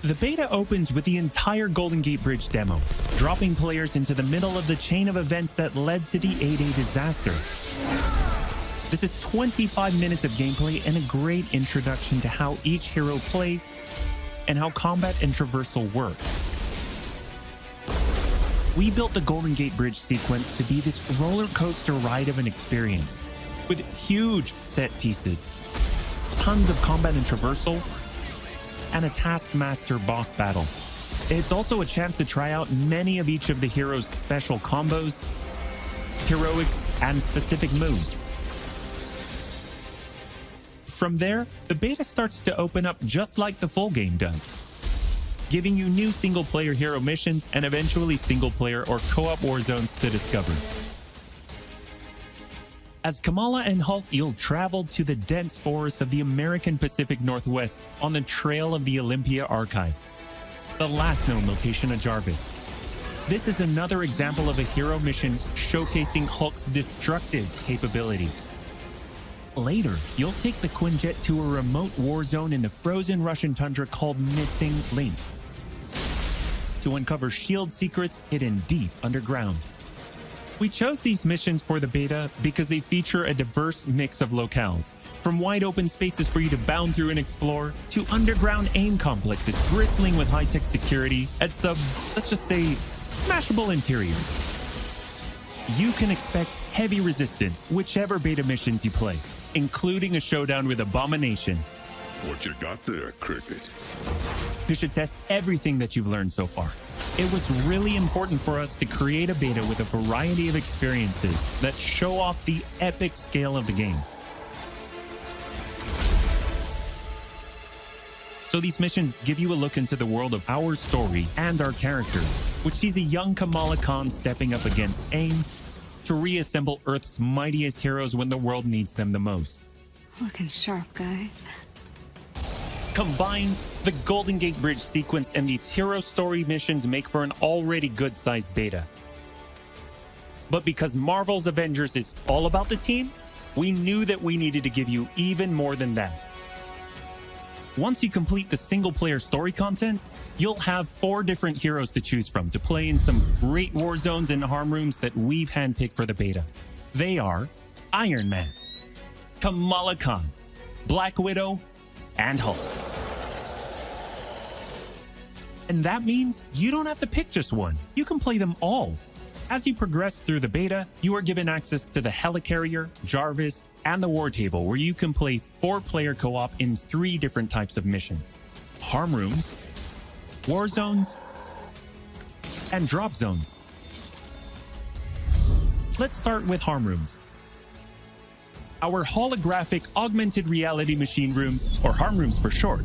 The beta opens with the entire Golden Gate Bridge demo, dropping players into the middle of the chain of events that led to the A-Day disaster. This is 25 minutes of gameplay and a great introduction to how each hero plays and how combat and traversal work. We built the Golden Gate Bridge sequence to be this roller coaster ride of an experience, with huge set pieces, tons of combat and traversal, and a Taskmaster boss battle. It's also a chance to try out many of each of the heroes' special combos, heroics, and specific moves. From there, the beta starts to open up just like the full game does, giving you new single-player hero missions and eventually single-player or co-op war zones to discover. As Kamala and Hulk, you'll travel to the dense forests of the American Pacific Northwest on the trail of the Olympia Archive, the last known location of Jarvis. This is another example of a hero mission showcasing Hulk's destructive capabilities. Later, you'll take the Quinjet to a remote war zone in the frozen Russian tundra called Missing Links to uncover shield secrets hidden deep underground. We chose these missions for the beta because they feature a diverse mix of locales, from wide open spaces for you to bound through and explore, to underground aim complexes bristling with high-tech security and some, let's just say, smashable interiors. You can expect heavy resistance whichever beta missions you play, including a showdown with Abomination. What you got there, Cricket? You should test everything that you've learned so far. It was really important for us to create a beta with a variety of experiences that show off the epic scale of the game. So these missions give you a look into the world of our story and our characters, which sees a young Kamala Khan stepping up against AIM to reassemble Earth's mightiest heroes when the world needs them the most. Looking sharp, guys. Combined, the Golden Gate Bridge sequence and these hero story missions make for an already good-sized beta. But because Marvel's Avengers is all about the team, we knew that we needed to give you even more than that. Once you complete the single-player story content, you'll have 4 different heroes to choose from to play in some great war zones and harm rooms that we've handpicked for the beta. They are Iron Man, Kamala Khan, Black Widow, and Hulk. And that means you don't have to pick just one. You can play them all. As you progress through the beta, you are given access to the Helicarrier, Jarvis, and the War Table, where you can play 4-player co-op in 3 different types of missions: harm rooms, war zones, and drop zones. Let's start with harm rooms. Our holographic augmented reality machine rooms, or harm rooms for short,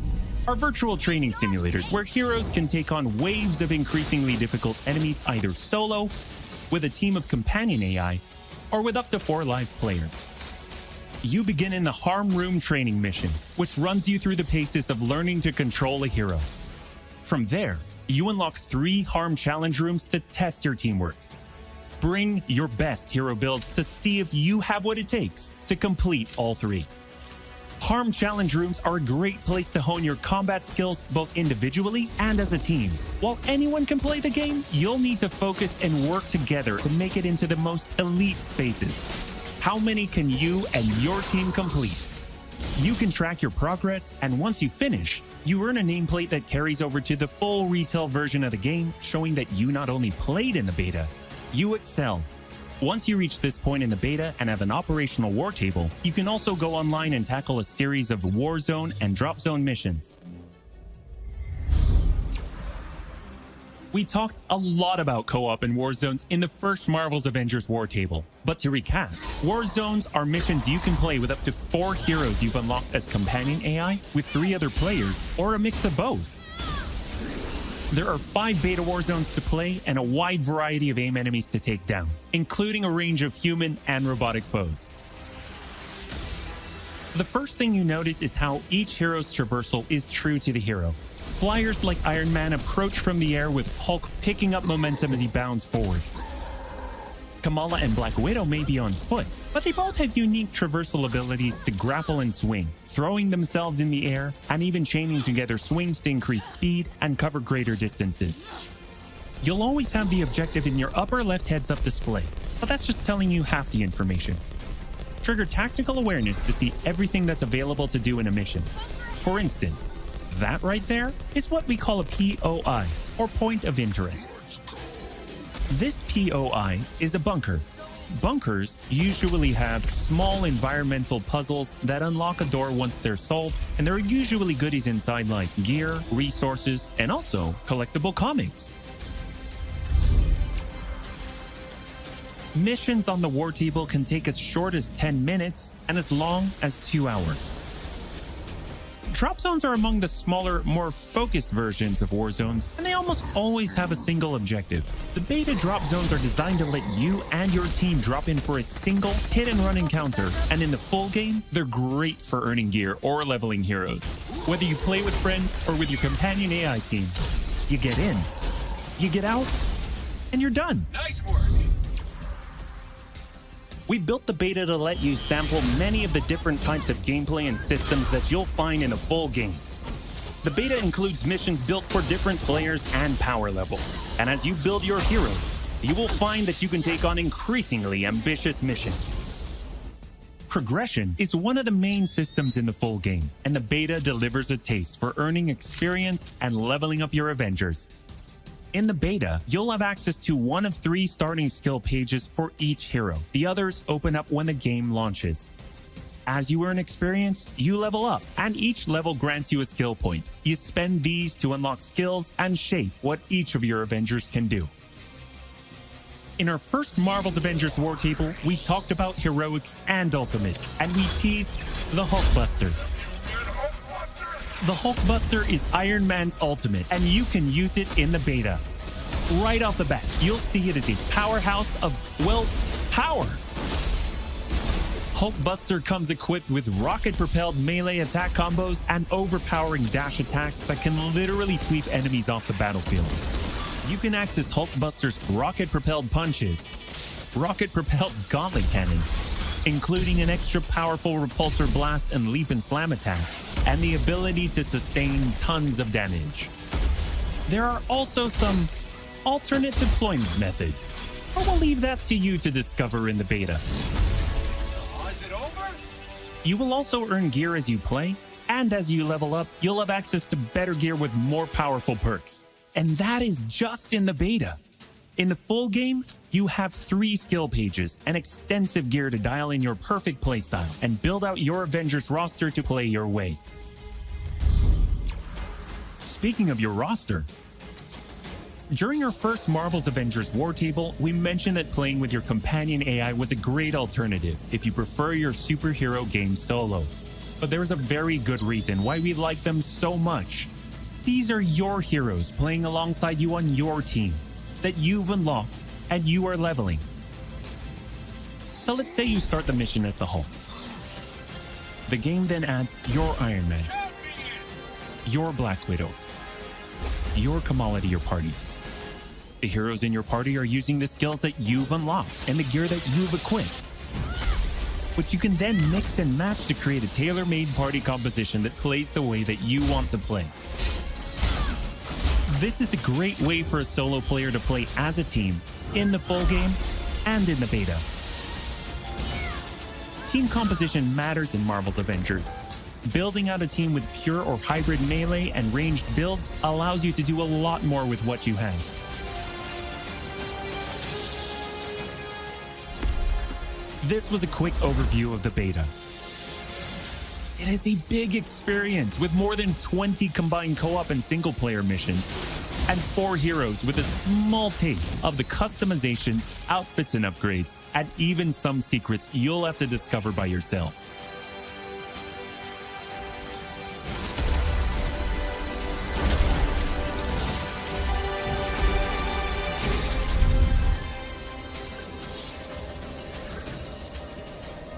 are virtual training simulators where heroes can take on waves of increasingly difficult enemies either solo, with a team of companion AI, or with up to 4 live players. You begin in the Harm Room training mission, which runs you through the paces of learning to control a hero. From there, you unlock 3 Harm Challenge rooms to test your teamwork. Bring your best hero build to see if you have what it takes to complete all 3. Harm Challenge rooms are a great place to hone your combat skills both individually and as a team. While anyone can play the game, you'll need to focus and work together to make it into the most elite spaces. How many can you and your team complete? You can track your progress, and once you finish, you earn a nameplate that carries over to the full retail version of the game, showing that you not only played in the beta, you excel. Once you reach this point in the beta and have an operational war table, you can also go online and tackle a series of war zone and drop zone missions. We talked a lot about co-op and war zones in the first Marvel's Avengers war table. But to recap, war zones are missions you can play with up to 4 heroes you've unlocked as companion AI, with 3 other players, or a mix of both. There are 5 beta war zones to play and a wide variety of AIM enemies to take down, including a range of human and robotic foes. The first thing you notice is how each hero's traversal is true to the hero. Flyers like Iron Man approach from the air with Hulk picking up momentum as he bounds forward. Kamala and Black Widow may be on foot, but they both have unique traversal abilities to grapple and swing, throwing themselves in the air, and even chaining together swings to increase speed and cover greater distances. You'll always have the objective in your upper left heads-up display, but that's just telling you half the information. Trigger tactical awareness to see everything that's available to do in a mission. For instance, that right there is what we call a POI, or point of interest. This POI is a bunker. Bunkers usually have small environmental puzzles that unlock a door once they're solved, and there are usually goodies inside like gear, resources, and also collectible comics. Missions on the war table can take as short as 10 minutes and as long as 2 hours. Drop zones are among the smaller, more focused versions of war zones, and they almost always have a single objective. The beta drop zones are designed to let you and your team drop in for a single hit-and-run encounter, and in the full game, they're great for earning gear or leveling heroes. Whether you play with friends or with your companion AI team, you get in, you get out, and you're done. Nice work. We built the beta to let you sample many of the different types of gameplay and systems that you'll find in a full game. The beta includes missions built for different players and power levels. And as you build your heroes, you will find that you can take on increasingly ambitious missions. Progression is one of the main systems in the full game, and the beta delivers a taste for earning experience and leveling up your Avengers. In the beta, you'll have access to one of 3 starting skill pages for each hero. The others open up when the game launches. As you earn experience, you level up, and each level grants you a skill point. You spend these to unlock skills and shape what each of your Avengers can do. In our first Marvel's Avengers War Table, we talked about heroics and ultimates, and we teased the Hulkbuster. The Hulkbuster is Iron Man's ultimate, and you can use it in the beta. Right off the bat, you'll see it as a powerhouse of, well, power. Hulkbuster comes equipped with rocket-propelled melee attack combos and overpowering dash attacks that can literally sweep enemies off the battlefield. You can access Hulkbuster's rocket-propelled punches, rocket-propelled gauntlet cannon, including an extra powerful repulsor blast and leap and slam attack, and the ability to sustain tons of damage. There are also some alternate deployment methods, but we'll leave that to you to discover in the beta. Is it over? You will also earn gear as you play, and as you level up, you'll have access to better gear with more powerful perks. And that is just in the beta. In the full game, you have 3 skill pages and extensive gear to dial in your perfect playstyle and build out your Avengers roster to play your way. Speaking of your roster, during our first Marvel's Avengers War Table, we mentioned that playing with your companion AI was a great alternative if you prefer your superhero game solo. But there is a very good reason why we like them so much. These are your heroes playing alongside you on your team that you've unlocked and you are leveling. So let's say you start the mission as the Hulk. The game then adds your Iron Man, your Black Widow, your Kamala to your party. The heroes in your party are using the skills that you've unlocked and the gear that you've equipped. But you can then mix and match to create a tailor-made party composition that plays the way that you want to play. This is a great way for a solo player to play as a team in the full game and in the beta. Team composition matters in Marvel's Avengers. Building out a team with pure or hybrid melee and ranged builds allows you to do a lot more with what you have. This was a quick overview of the beta. It is a big experience with more than 20 combined co-op and single-player missions, and 4 heroes with a small taste of the customizations, outfits and upgrades, and even some secrets you'll have to discover by yourself.